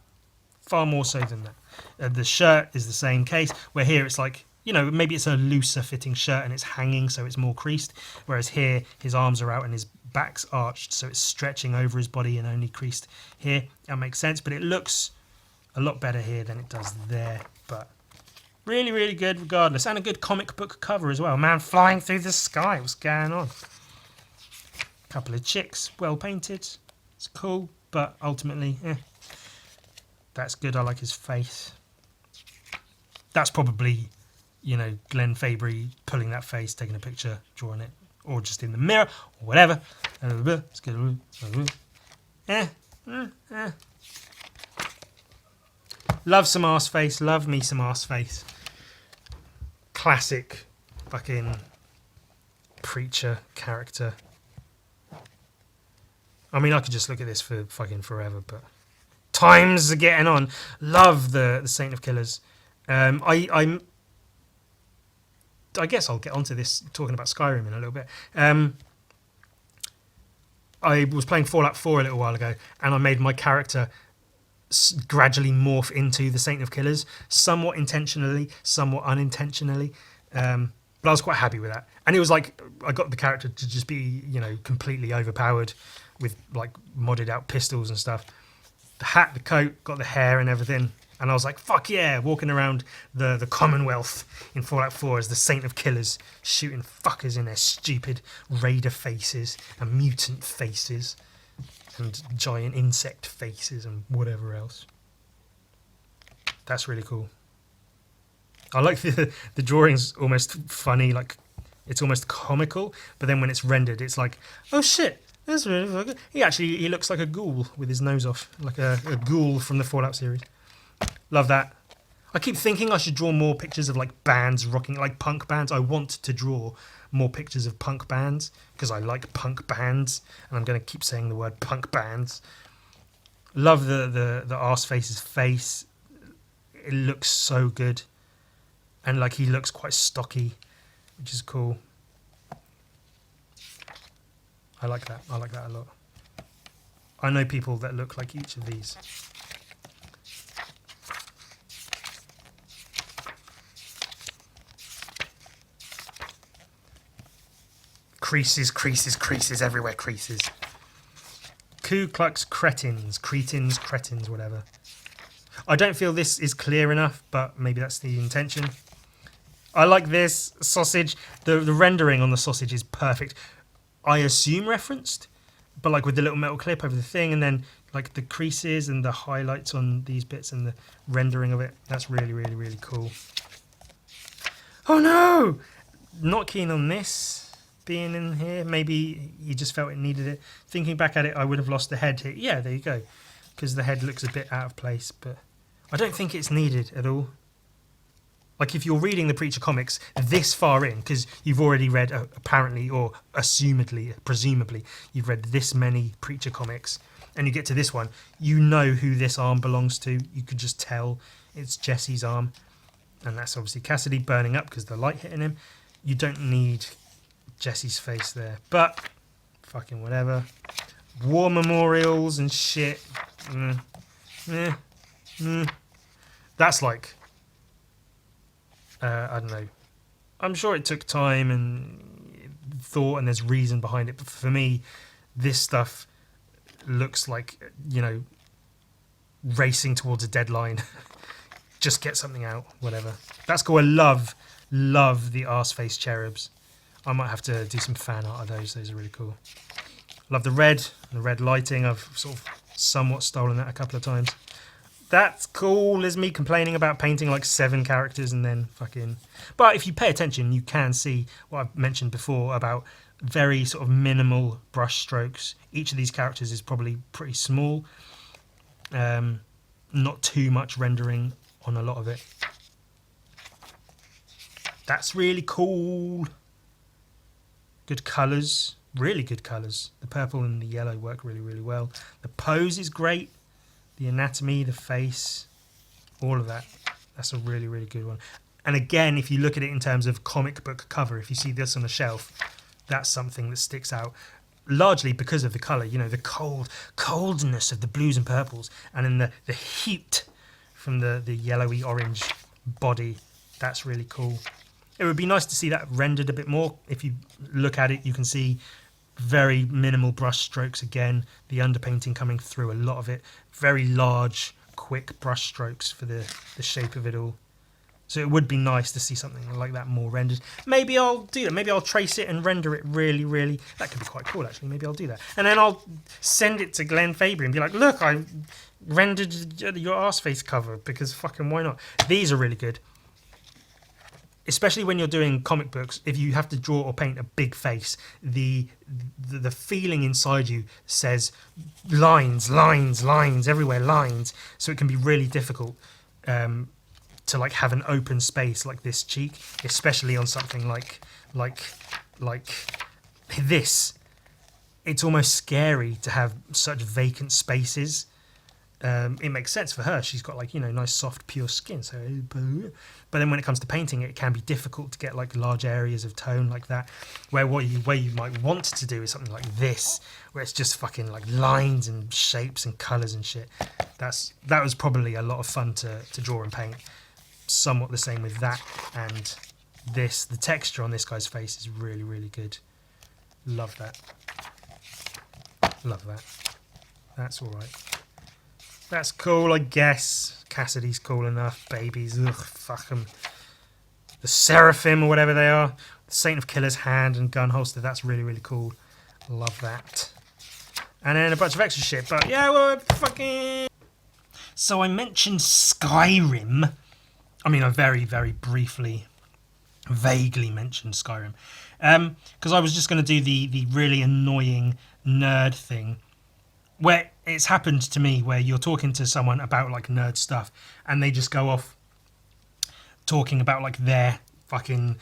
A: far more so than that. The shirt is the same case, where here it's like, you know, maybe it's a looser fitting shirt and it's hanging so it's more creased, whereas here his arms are out and his back's arched so it's stretching over his body and only creased here. That makes sense, but it looks a lot better here than it does there. But really, really good regardless. And a good comic book cover as well. Man flying through the sky. What's going on? Couple of chicks, well painted. It's cool, but ultimately, that's good. I like his face. That's probably, you know, Glenn Fabry pulling that face, taking a picture, drawing it, or just in the mirror, or whatever. It's good. Love some arse face. Love me some arse face. Classic fucking preacher character. I mean, I could just look at this for fucking forever, but times are getting on. Love the Saint of Killers. I guess I'll get onto this talking about Skyrim in a little bit. I was playing Fallout 4 a little while ago, and I made my character gradually morph into the Saint of Killers, somewhat intentionally, somewhat unintentionally. But I was quite happy with that. And it was like, I got the character to just be, you know, completely overpowered with like modded out pistols and stuff. The hat, the coat, got the hair and everything. And I was like, fuck yeah, walking around the Commonwealth in Fallout 4 as the Saint of Killers, shooting fuckers in their stupid raider faces and mutant faces and giant insect faces and whatever else. That's really cool. I like the drawing's almost funny, like it's almost comical, but then when it's rendered, it's like, oh shit, that's really fucking... He looks like a ghoul with his nose off, like a ghoul from the Fallout series. Love that. I keep thinking I should draw more pictures of like bands rocking, like punk bands. I want to draw more pictures of punk bands because I like punk bands, and I'm going to keep saying the word punk bands. Love the Arseface's face. It looks so good. And like he looks quite stocky, which is cool. I like that. I like that a lot. I know people that look like each of these. Creases, creases, creases, everywhere creases. Ku Klux Cretins, whatever. I don't feel this is clear enough, but maybe that's the intention. I like this sausage. The rendering on the sausage is perfect. I assume referenced, but like with the little metal clip over the thing, and then like the creases and the highlights on these bits and the rendering of it. That's really, really, really cool. Oh no! Not keen on this being in here. Maybe he just felt it needed it. Thinking back at it, I would have lost the head here. Yeah, there you go. Because the head looks a bit out of place, but I don't think it's needed at all. Like if you're reading the Preacher comics this far in, because you've already read, apparently, or assumedly, presumably, you've read this many Preacher comics, and you get to this one, you know who this arm belongs to. You could just tell it's Jesse's arm. And that's obviously Cassidy burning up because the light hitting him. You don't need Jesse's face there. But, fucking whatever. War memorials and shit. That's like, I don't know. I'm sure it took time and thought, and there's reason behind it. But for me, this stuff looks like, you know, racing towards a deadline. Just get something out, whatever. That's cool. I love the arse face cherubs. I might have to do some fan art of those. Those are really cool. Love the red lighting. I've sort of somewhat stolen that a couple of times. That's cool. There's me complaining about painting like 7 characters and then fucking... But if you pay attention, you can see what I've mentioned before about very sort of minimal brush strokes. Each of these characters is probably pretty small. Not too much rendering on a lot of it. That's really cool. Good colours. Really good colours. The purple and the yellow work really, really well. The pose is great. The anatomy, the face, all of that. That's a really, really good one. And again, if you look at it in terms of comic book cover, if you see this on the shelf, that's something that sticks out. Largely because of the colour, you know, the coldness of the blues and purples, and then the heat from the yellowy orange body. That's really cool. It would be nice to see that rendered a bit more. If you look at it, you can see very minimal brush strokes again. The underpainting coming through a lot of it. Very large, quick brush strokes for the shape of it all. So it would be nice to see something like that more rendered. Maybe I'll do that. Maybe I'll trace it and render it really, really... That could be quite cool, actually. Maybe I'll do that. And then I'll send it to Glenn Fabry and be like, look, I rendered your arse face cover, because fucking why not? These are really good. Especially when you're doing comic books, if you have to draw or paint a big face, the feeling inside you says lines, lines, lines, everywhere, lines. So it can be really difficult to like have an open space like this cheek, especially on something like this. It's almost scary to have such vacant spaces. It makes sense for her. She's got like, you know, nice soft pure skin. So, but then when it comes to painting, it can be difficult to get like large areas of tone like that. Where you might want to do is something like this, where it's just fucking like lines and shapes and colours and shit. That was probably a lot of fun to draw and paint. Somewhat the same with that and this. The texture on this guy's face is really, really good. Love that. Love that. That's all right. That's cool, I guess. Cassidy's cool enough. Babies, ugh, fuck them. The Seraphim or whatever they are. The Saint of Killer's hand and gun holster. That's really, really cool. Love that. And then a bunch of extra shit. But yeah, well, fucking... So I mentioned Skyrim. I mean, I very, very briefly, vaguely mentioned Skyrim. Because I was just going to do the really annoying nerd thing. Where it's happened to me where you're talking to someone about like nerd stuff and they just go off talking about like their fucking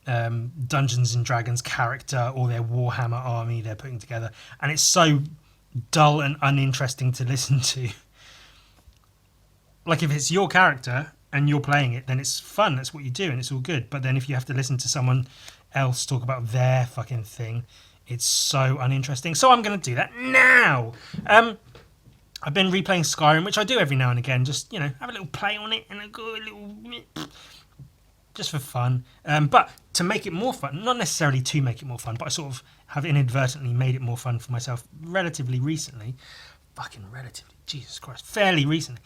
A: Dungeons and Dragons character or their Warhammer army they're putting together, and it's so dull and uninteresting to listen to. Like if it's your character and you're playing it, then it's fun, that's what you do and it's all good. But then if you have to listen to someone else talk about their fucking thing, it's so uninteresting. So I'm going to do that now. I've been replaying Skyrim, which I do every now and again. Just, you know, have a little play on it and I go a little... just for fun. But to make it more fun, not necessarily to make it more fun, but I sort of have inadvertently made it more fun for myself relatively recently. Fucking relatively, Jesus Christ. Fairly recently.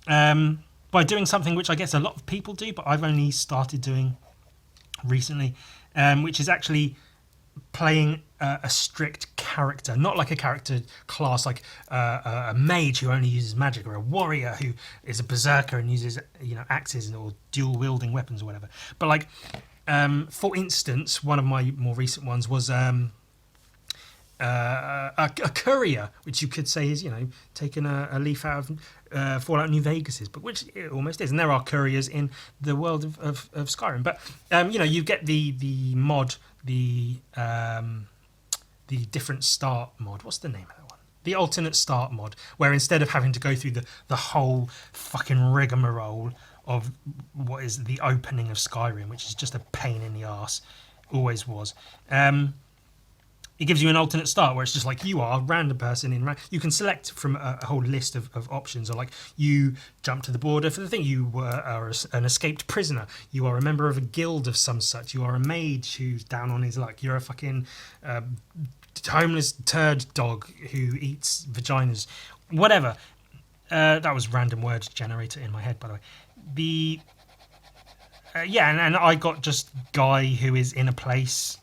A: By doing something which I guess a lot of people do, but I've only started doing recently, which is actually... playing a strict character, not like a character class like a mage who only uses magic, or a warrior who is a berserker and uses, you know, axes or dual wielding weapons or whatever. But like, for instance, one of my more recent ones was a courier, which you could say is, you know, taking a leaf out of Fallout New Vegas's, but which it almost is. And there are couriers in the world of Skyrim. But you know, you get the mod. The different start mod. What's the name of that one? The alternate start mod, where instead of having to go through the whole fucking rigmarole of what is the opening of Skyrim, which is just a pain in the arse, always was. it gives you an alternate start where it's just like you are a random person in. You can select from a whole list of options, or like you jump to the border for the thing. You are an escaped prisoner. You are a member of a guild of some such. You are a mage who's down on his luck. You're a fucking homeless turd dog who eats vaginas. Whatever. That was random word generator in my head, by the way. The and I got just guy who is in a place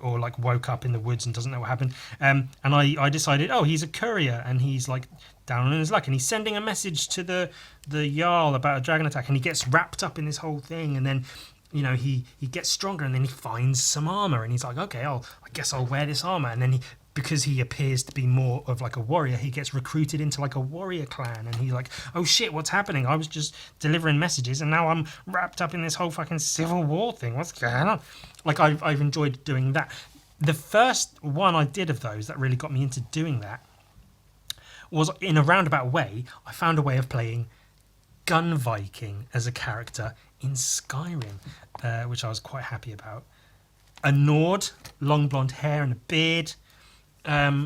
A: or like woke up in the woods and doesn't know what happened. And I decided, oh, he's a courier and he's like down on his luck and he's sending a message to the Jarl about a dragon attack, and he gets wrapped up in this whole thing, and then he gets stronger, and then he finds some armor and he's like, okay, I guess I'll wear this armor, and then because he appears to be more of like a warrior, he gets recruited into like a warrior clan, and he's like, oh shit, what's happening? I was just delivering messages and now I'm wrapped up in this whole fucking civil war thing. What's going on? Like, I've enjoyed doing that. The first one I did of those that really got me into doing that was, in a roundabout way, I found a way of playing Gun Viking as a character in Skyrim, which I was quite happy about. A Nord, long blonde hair and a beard. I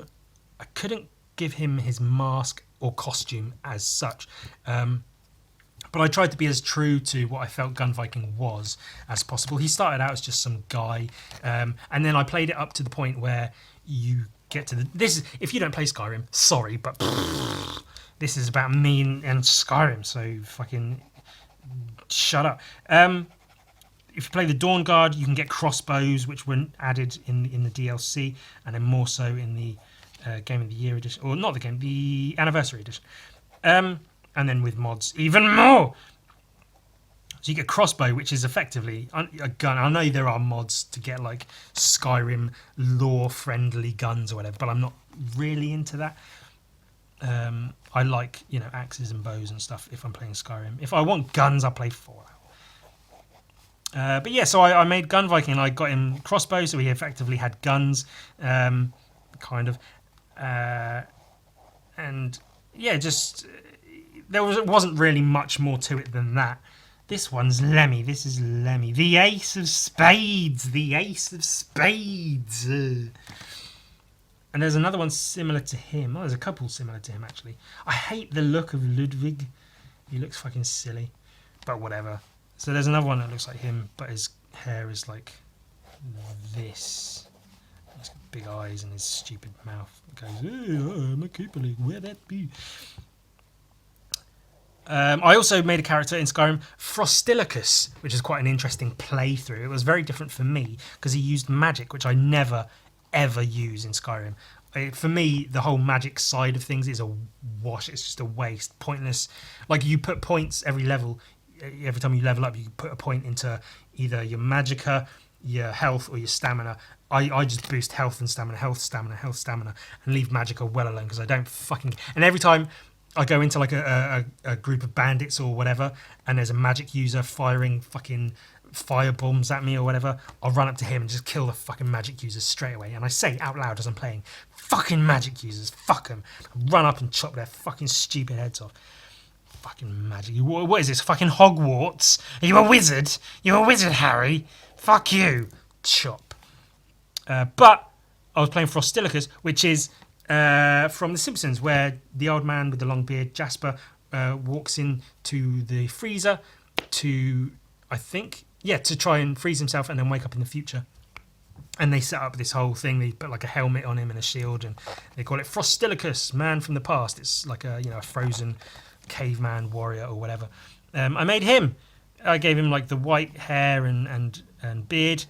A: couldn't give him his mask or costume as such, but I tried to be as true to what I felt Gun Viking was as possible. He started out as just some guy, and then I played it up to the point where you get to if you don't play Skyrim, sorry, but this is about me and Skyrim, so fucking shut up. If you play the Dawn Guard, you can get crossbows, which were added in the DLC, and then more so in the Game of the Year edition, or not the Anniversary edition, and then with mods even more. So you get crossbow, which is effectively a gun. I know there are mods to get like Skyrim lore-friendly guns or whatever, but I'm not really into that. I like axes and bows and stuff if I'm playing Skyrim. If I want guns, I'll play Fallout. But yeah, so I made Gun Viking and I got him crossbows, so he effectively had guns, kind of. And yeah, just wasn't really much more to it than that. This one's Lemmy. This is Lemmy. The Ace of Spades. The Ace of Spades. And there's another one similar to him. Oh, there's a couple similar to him, actually. I hate the look of Ludwig. He looks fucking silly. But whatever. So there's another one that looks like him, but his hair is like this. He's got big eyes and his stupid mouth goes, hey, I'm a Koopaling, where that be? I also made a character in Skyrim, Frostilicus, which is quite an interesting playthrough. It was very different for me because he used magic, which I never, ever use in Skyrim. For me, the whole magic side of things is a wash. It's just a waste, pointless. Like, you put points every level. Every time you level up, you put a point into either your magicka, your health, or your stamina. I just boost health and stamina, health, stamina, health, stamina, and leave magicka well alone because I don't fucking... And every time I go into like a group of bandits or whatever, and there's a magic user firing fucking fire bombs at me or whatever, I'll run up to him and just kill the fucking magic users straight away. And I say out loud as I'm playing, fucking magic users, fuck them. I run up and chop their fucking stupid heads off. Fucking magic. What is this? Fucking Hogwarts? Are you a wizard? You're a wizard, Harry. Fuck you. Chop. But I was playing Frostilicus, which is from The Simpsons, where the old man with the long beard, Jasper, walks into the freezer to try and freeze himself and then wake up in the future. And they set up this whole thing. They put like a helmet on him and a shield, and they call it Frostilicus, man from the past. It's like a frozen caveman warrior or whatever. I made him. I gave him like the white hair and beard,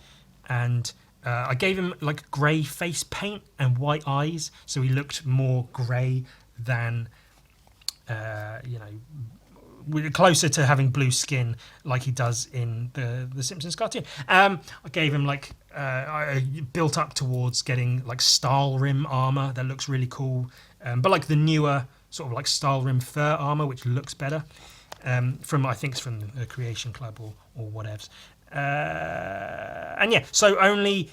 A: and I gave him like grey face paint and white eyes, so he looked more grey than closer to having blue skin like he does in the Simpsons cartoon. I gave him like I built up towards getting like Stahlrim armor that looks really cool, but like the newer sort of like Stahlrim fur armor, which looks better. I think it's from the Creation Club or whatever. And yeah, so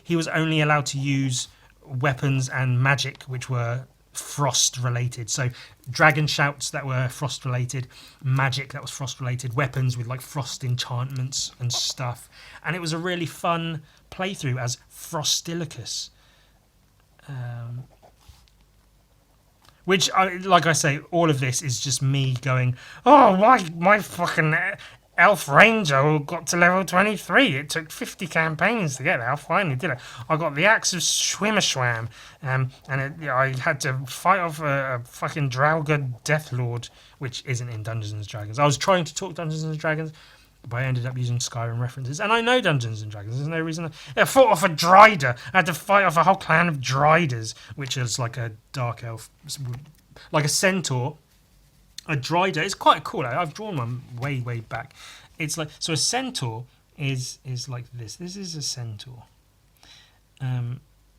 A: he was only allowed to use weapons and magic which were frost related. So dragon shouts that were frost related, magic that was frost related, weapons with like frost enchantments and stuff. And it was a really fun playthrough as Frostilicus. Which, like I say, all of this is just me going, oh, my fucking elf ranger got to level 23. It took 50 campaigns to get there. I finally did it. I got the axe of Schwimmerschwam, I had to fight off a fucking Draugr Deathlord, which isn't in Dungeons and Dragons. I was trying to talk Dungeons and Dragons, but I ended up using Skyrim references, and I know Dungeons and Dragons. There's no reason. I fought off a Dryder. I had to fight off a whole clan of Dryders, which is like a dark elf, like a centaur. A Dryder is quite cool. I've drawn one way back. It's like, so a centaur is like this. This is a centaur.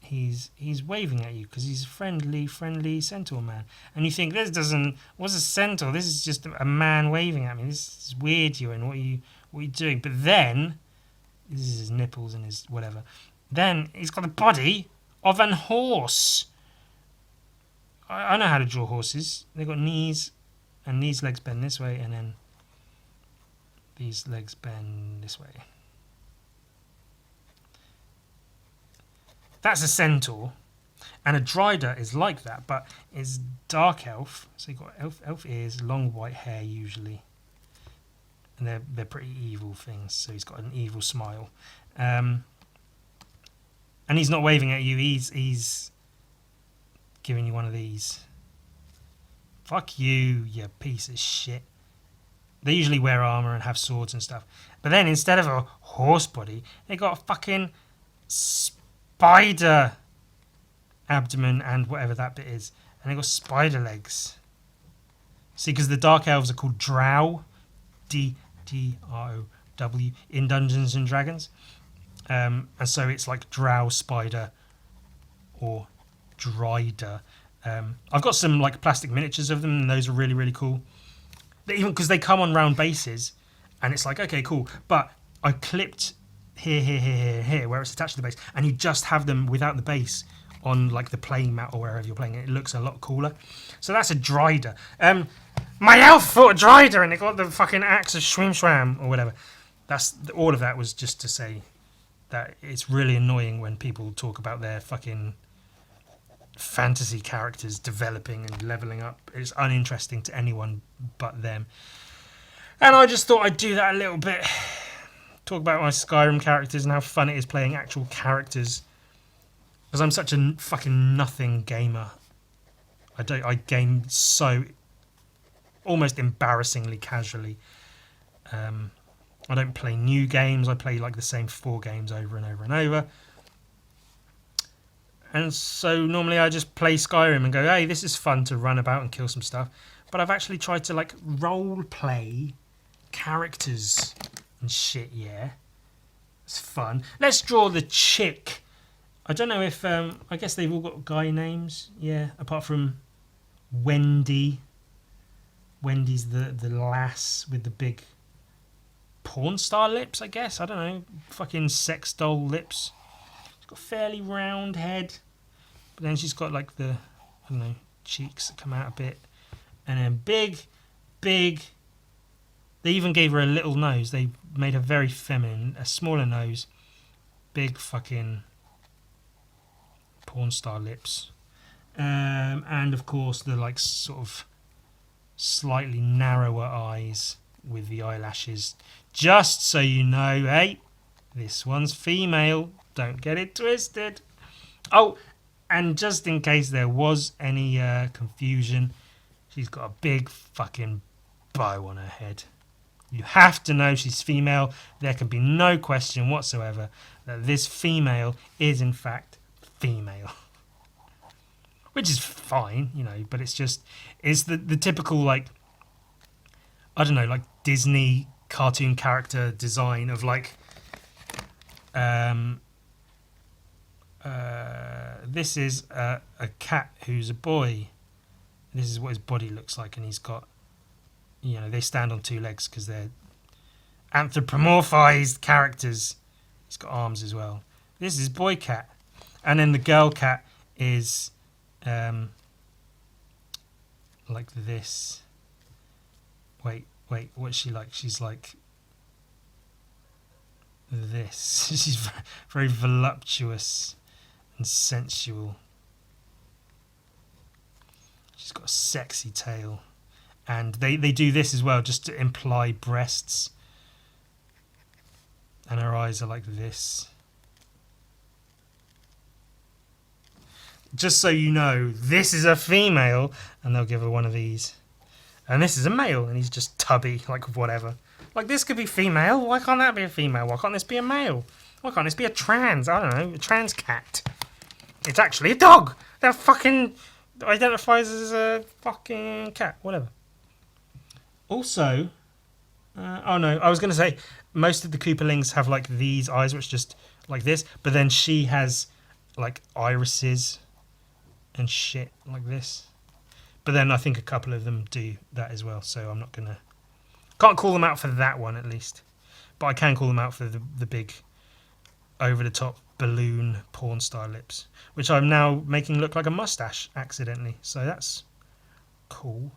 A: He's waving at you because he's a friendly centaur man. And you think, this doesn't. What's a centaur? This is just a man waving at me. This is weird, Ewan. What are you doing? But then, this is his nipples and his whatever. Then he's got the body of an horse. I know how to draw horses. They've got knees, and these legs bend this way, and then these legs bend this way. That's a centaur. And a Dryder is like that, but it's dark elf. So you've got elf ears, long white hair usually. And they're pretty evil things, so he's got an evil smile. And he's not waving at you, he's giving you one of these. Fuck you piece of shit. They usually wear armour and have swords and stuff. But then instead of a horse body, they got a fucking spider abdomen and whatever that bit is. And they got spider legs. See, because the dark elves are called drow. D-R-O-W in Dungeons and Dragons. And so it's like drow spider or Dryder. I've got some like plastic miniatures of them, and those are really cool. Even because they come on round bases, and it's like, okay, cool. But I clipped here, where it's attached to the base, and you just have them without the base on like the playing mat or wherever you're playing it. It looks a lot cooler. So that's a Dryder. My elf fought a Dryder, and it got the fucking axe of Schwimschwam or whatever. All of that was just to say that it's really annoying when people talk about their fucking fantasy characters developing and leveling up. It's uninteresting to anyone but them. And I just thought I'd do that a little bit. Talk about my Skyrim characters and how fun it is playing actual characters. Because I'm such a fucking nothing gamer. I game so almost embarrassingly casually. I don't play new games. I play like the same 4 games over and over and over. And so normally I just play Skyrim and go, hey, this is fun to run about and kill some stuff. But I've actually tried to like role play characters and shit, yeah. It's fun. Let's draw the chick. I don't know if, I guess they've all got guy names, yeah, apart from Wendy. Wendy's the lass with the big porn star lips, I guess. I don't know. Fucking sex doll lips. She's got a fairly round head. But then she's got like the, I don't know, cheeks that come out a bit. And then big. They even gave her a little nose. They made her very feminine. A smaller nose. Big fucking porn star lips. And of course the like sort of slightly narrower eyes with the eyelashes. Just so you know, hey, this one's female. Don't get it twisted. Oh, and just in case there was any confusion, she's got a big fucking bow on her head. You have to know she's female. There can be no question whatsoever that this female is in fact female. Which is fine, you know, but it's the typical, like, I don't know, like Disney cartoon character design of like, this is a cat who's a boy. This is what his body looks like, and he's got, you know, they stand on 2 legs because they're anthropomorphized characters. He's got arms as well. This is boy cat, and then the girl cat is like this. Wait, what's she like? She's like this. She's very voluptuous and sensual. She's got a sexy tail. And they do this as well, just to imply breasts. And her eyes are like this. Just so you know, this is a female, and they'll give her one of these. And this is a male, and he's just tubby, like whatever. Like, this could be female. Why can't that be a female? Why can't this be a male? Why can't this be a trans? I don't know, a trans cat. It's actually a dog. That fucking identifies as a fucking cat. Whatever. Also, oh no, I was going to say, most of the Koopalings have like these eyes, which just like this, but then she has like irises and shit like this. But then I think a couple of them do that as well, so I'm not going to... Can't call them out for that one, at least. But I can call them out for the big, over-the-top balloon porn-style lips, which I'm now making look like a mustache, accidentally. So that's cool.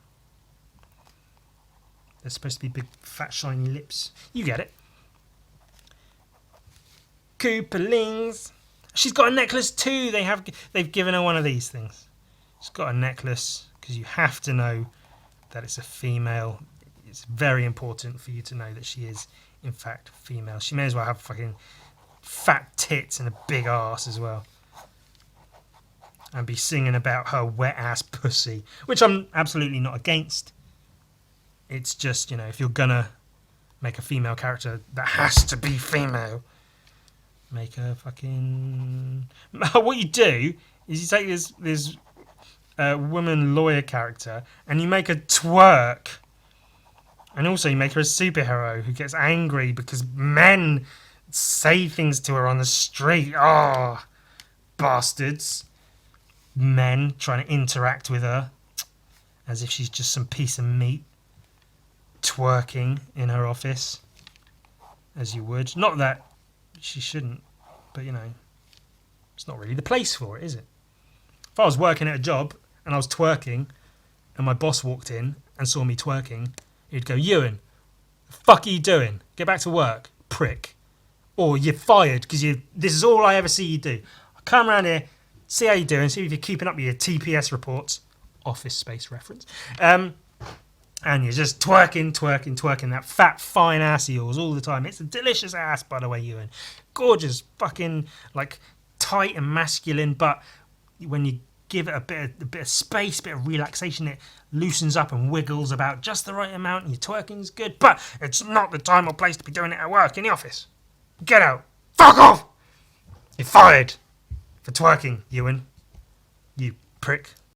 A: They're supposed to be big, fat, shiny lips. You get it. Koopalings. She's got a necklace too. They've given her one of these things. She's got a necklace, because you have to know that it's a female. It's very important for you to know that she is, in fact, female. She may as well have fucking fat tits and a big ass as well. And be singing about her wet-ass pussy, which I'm absolutely not against. It's just, you know, if you're gonna make a female character that has to be female, make her fucking... What you do is you take this woman lawyer character and you make her twerk. And also you make her a superhero who gets angry because men say things to her on the street. Oh, bastards. Men trying to interact with her as if she's just some piece of meat. Twerking in her office, as you would. Not that she shouldn't, but you know, it's not really the place for it, is it? If I was working at a job and I was twerking and my boss walked in and saw me twerking, he'd go, Ewan, the fuck are you doing? Get back to work, prick. Or you're fired because this is all I ever see you do. I come around here, see how you're doing, see if you're keeping up with your TPS reports. Office Space reference. And you're just twerking that fat, fine ass of yours all the time. It's a delicious ass, by the way, Ewan. Gorgeous, fucking, like, tight and masculine, but when you give it a bit of space, a bit of relaxation, it loosens up and wiggles about just the right amount, and your twerking's good, but it's not the time or place to be doing it at work, in the office. Get out. Fuck off! You're fired for twerking, Ewan. You prick.